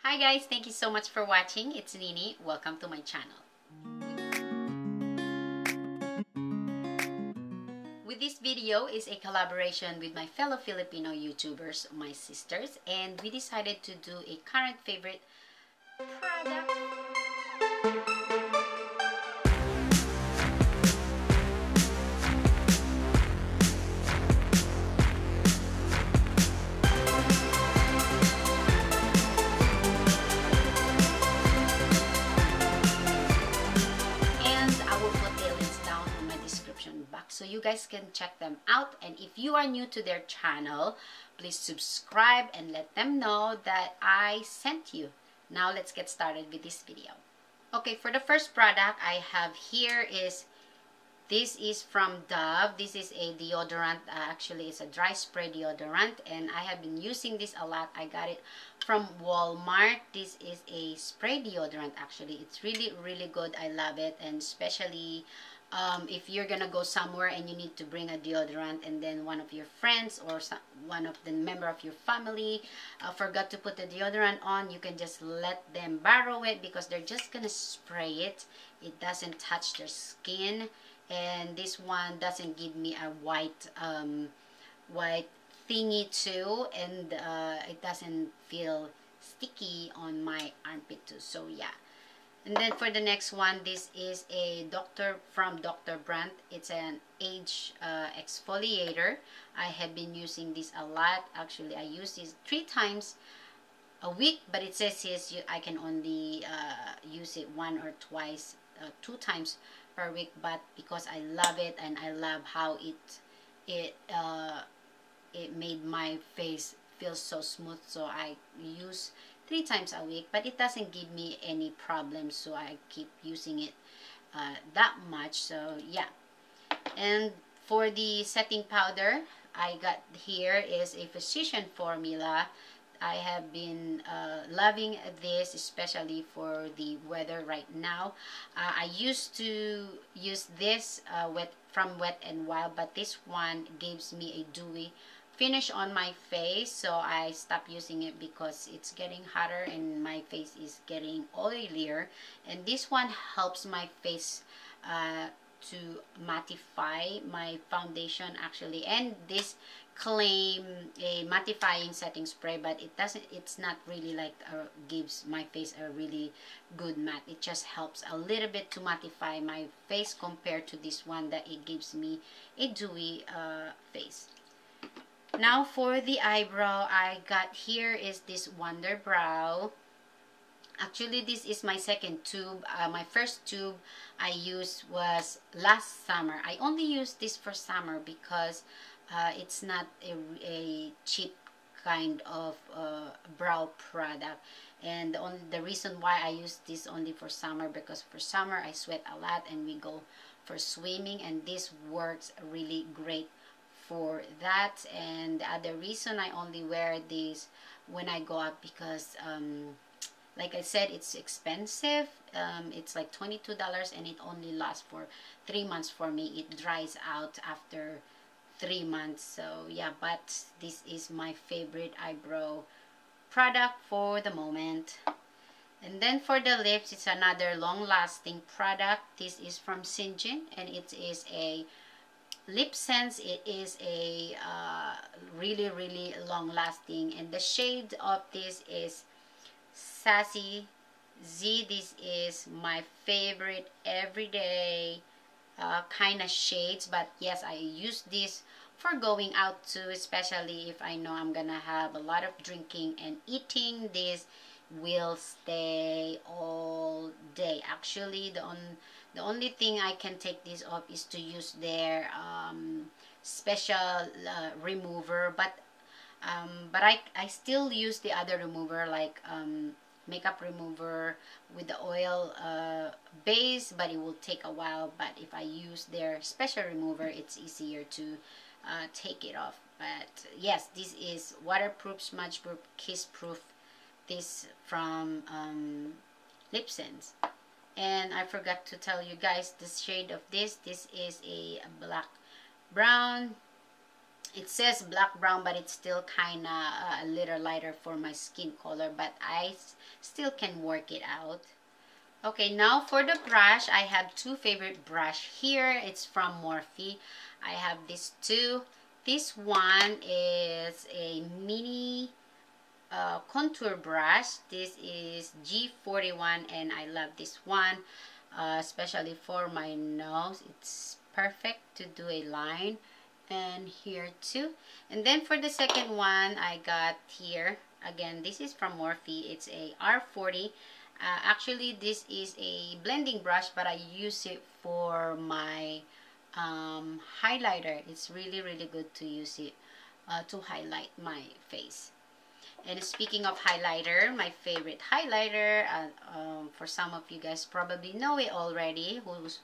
Hi guys, thank you so much for watching. It's Nini. Welcome to my channel. With this video is a collaboration with my fellow Filipino YouTubers, my sisters, and we decided to do a current favorite product. Box so you guys can check them out, and if you are new to their channel, please subscribe and let them know that I sent you. Now let's get started with this video. Okay, for the first product I have here is this is from Dove. This is a deodorant. Actually, it's a dry spray deodorant, and I have been using this a lot. I got it from Walmart. This is a spray deodorant. Actually, it's really good. I love it, and especially if you're gonna go somewhere and you need to bring a deodorant, and then one of your friends or one of the member of your family forgot to put the deodorant on, you can just let them borrow it because they're just gonna spray it. It doesn't touch their skin, and this one doesn't give me a white thingy too, and it doesn't feel sticky on my armpit too. So yeah. And then for the next one, this is a from Dr. Brandt. It's an age exfoliator. I have been using this a lot. Actually, I use this 3 times a week, but it says here I can only use it 1 or 2 times per week. But because I love it and I love how it made my face feel so smooth, so I use 3 times a week, but it doesn't give me any problems, so I keep using it that much. So yeah. And for the setting powder, I got here is a Physician formula. I have been loving this, especially for the weather right now. I used to use this from Wet-N Wild, but this one gives me a dewy finish on my face, so I stopped using it because it's getting hotter and my face is getting oilier, and this one helps my face to mattify my foundation actually. And this claim a mattifying setting spray, but it's not really like gives my face a really good matte. It just helps a little bit to mattify my face compared to this one that it gives me a dewy face. Now for the eyebrow, I got here is this Wonder Brow. Actually, this is my second tube. My first tube I used was last summer. I only used this for summer because it's not a cheap kind of brow product. And the reason why I use this only for summer, because for summer I sweat a lot and we go for swimming, and this works really great for that. And the other reason I only wear these when I go out, because like I said, it's expensive. It's like $22 and it only lasts for 3 months for me. It dries out after 3 months. So yeah, but this is my favorite eyebrow product for the moment. And then for the lips, it's another long-lasting product. This is from Syngin, and it is a Lip Sense. It is a really long-lasting, and the shade of this is Sassy Z. This is my favorite everyday kind of shades, but yes, I use this for going out too, especially if I know I'm gonna have a lot of drinking and eating. This will stay all day. Actually, the only thing I can take this off is to use their special remover, but I still use the other remover, like makeup remover with the oil base, but it will take a while. But if I use their special remover, it's easier to take it off. But yes, this is waterproof, smudge proof, kiss proof. This from Lip Sense. And I forgot to tell you guys the shade of this. This is a black brown, It says black brown, but it's still kind of a little lighter for my skin color, but I still can work it out. Okay, now for the brush, I have two favorite brush here. It's from Morphe. I have these two. This one is a mini contour brush. This is G41, and I love this one, especially for my nose. It's perfect to do a line, and here too. And then for the second one, I got here, again, this is from Morphe. It's a R40. Actually, this is a blending brush, but I use it for my highlighter. It's really good to use it to highlight my face. And speaking of highlighter, my favorite highlighter, for some of you guys probably know it already, who's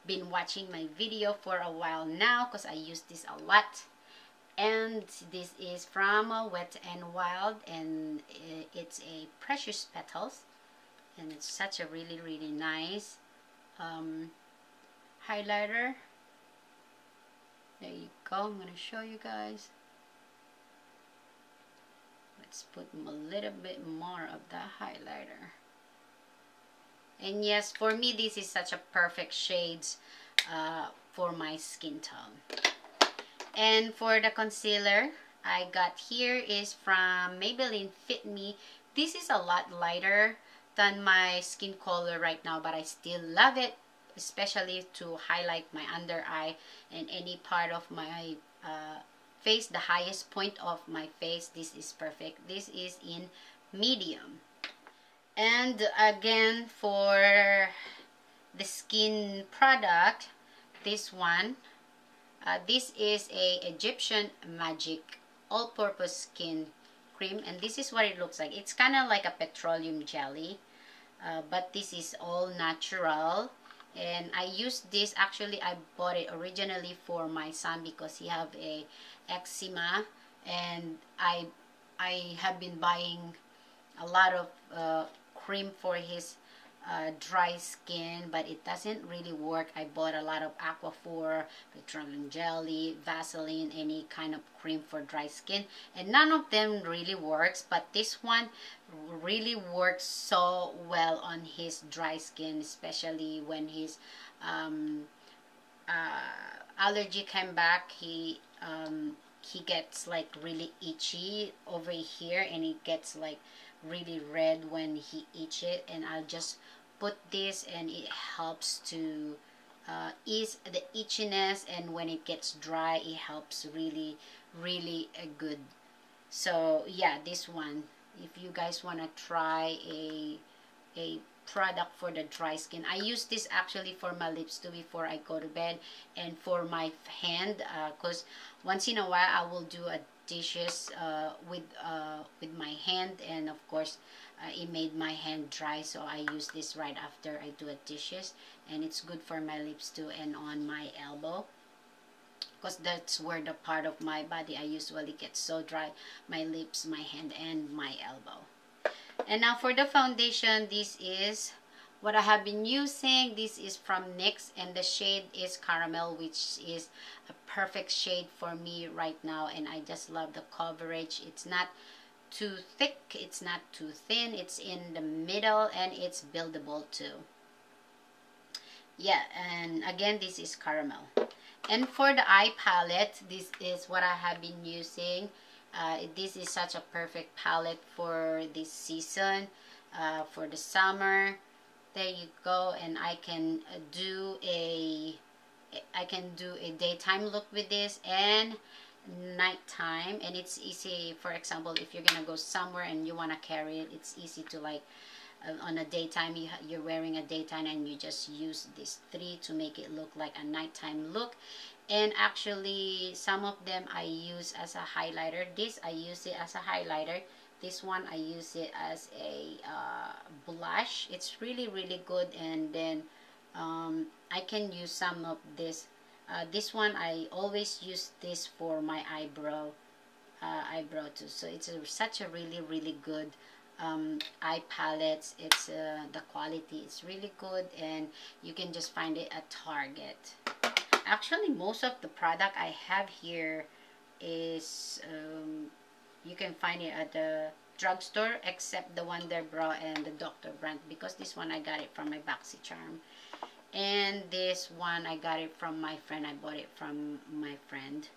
been watching my video for a while now, because I use this a lot. And this is from Wet n Wild, and it's a Precious Petals, and it's such a really nice highlighter. There you go. I'm going to show you guys. Let's put a little bit more of the highlighter. And yes, for me, this is such a perfect shades for my skin tone. And for the concealer, I got here is from Maybelline Fit Me. This is a lot lighter than my skin color right now, but I still love it, especially to highlight my under eye and any part of my face, the highest point of my face. This is perfect. This is in medium. And again, for the skin product, this one, this is a Egyptian Magic all-purpose skin cream, and this is what it looks like. It's kind of like a petroleum jelly, but this is all natural. And I use this, actually I bought it originally for my son because he have a eczema, and I have been buying a lot of cream for his dry skin, but it doesn't really work. I bought a lot of Aquaphor, petroleum jelly, Vaseline, any kind of cream for dry skin, and none of them really works, but this one really works so well on his dry skin, especially when his allergy came back. He gets like really itchy over here, and it gets like really red when he eats it, and I'll just put this, and it helps to ease the itchiness, and when it gets dry, it helps really good. So yeah, this one, if you guys want to try a product for the dry skin, I use this actually for my lips too before I go to bed, and for my hand, because once in a while I will do a dishes with my hand, and of course it made my hand dry, so I use this right after I do a dishes, and it's good for my lips too, and on my elbow, because that's where the part of my body I usually get so dry: my lips, my hand, and my elbow. And now for the foundation, this is what I have been using. This is from NYX, and the shade is Caramel, which is a perfect shade for me right now, and I just love the coverage. It's not too thick, it's not too thin, it's in the middle, and it's buildable too. Yeah, and again, this is Caramel. And for the eye palette, this is what I have been using. This is such a perfect palette for this season, for the summer. There you go, and I can do a daytime look with this and nighttime, and it's easy. For example, if you're gonna go somewhere and you want to carry it, it's easy to, like, on a daytime, you're wearing a daytime, and you just use these three to make it look like a nighttime look. And actually, some of them I use as a highlighter. This I use it as a highlighter. This one I use it as a blush. It's really good. And then I can use some of this. This one I always use this for my eyebrow too. So it's such a really good eye palettes. It's the quality is really good, and you can just find it at Target. Actually, most of the product I have here is you can find it at the drugstore, except the Wonderbra and the Dr. Brandt, because this one I got it from my BoxyCharm, and this one I got it from my friend. I bought it from my friend.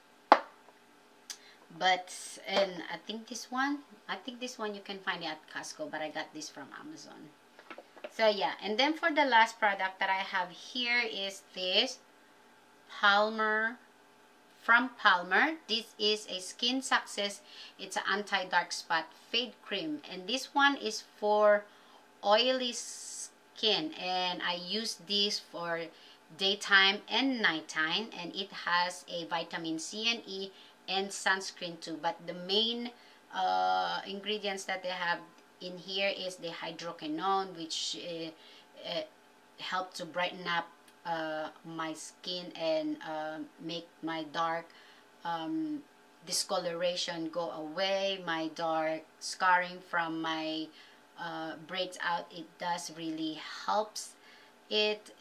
But, and I think this one you can find it at Costco, but I got this from Amazon. So yeah, and then for the last product that I have here is this Palmer, from Palmer. This is a Skin Success. It's an anti-dark spot fade cream, and this one is for oily skin, and I use this for daytime and nighttime, and it has a vitamin C and E and sunscreen too. But the main ingredients that they have in here is the hydroquinone, which help to brighten up my skin and make my dark discoloration go away, my dark scarring from my breaks out. It does really helps it.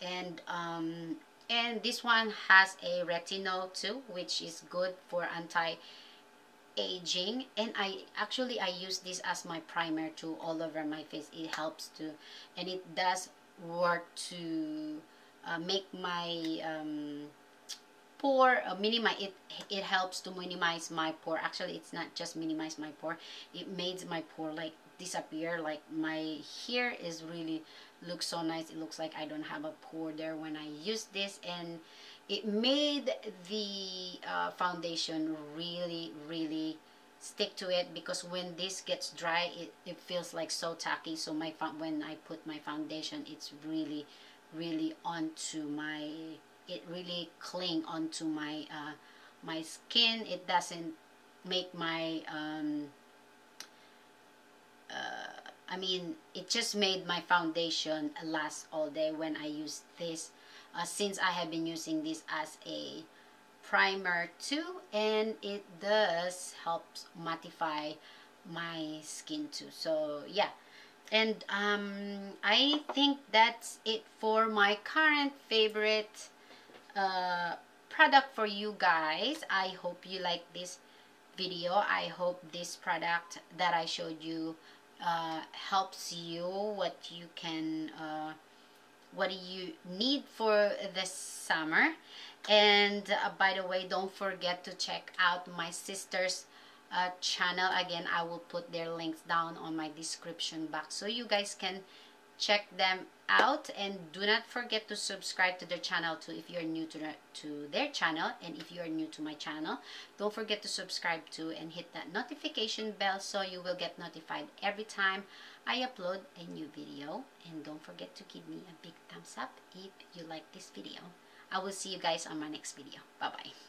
And this one has a retinol too, which is good for anti-aging. And I use this as my primer too, all over my face. It helps to, and it does work to make my pore minimize it. It helps to minimize my pore. Actually, it's not just minimize my pore, it makes my pore like disappear. Like my hair is really looks so nice. It looks like I don't have a pore there when I use this, and it made the foundation really stick to it, because when this gets dry, it feels like so tacky. So when I put my foundation, it's really onto my, it really cling onto my my skin. It doesn't make my I mean, it just made my foundation last all day when I use this, since I have been using this as a primer too, and it does help mattify my skin too. So yeah, and I think that's it for my current favorite product for you guys. I hope you like this video. I hope this product that I showed you helps you, what you can what you need for this summer. And by the way, don't forget to check out my sister's channel. Again, I will put their links down on my description box, so you guys can check them out. And do not forget to subscribe to their channel too if you're new to their channel. And if you are new to my channel, don't forget to subscribe too and hit that notification bell, so you will get notified every time I upload a new video. And don't forget to give me a big thumbs up if you like this video. I will see you guys on my next video. Bye bye.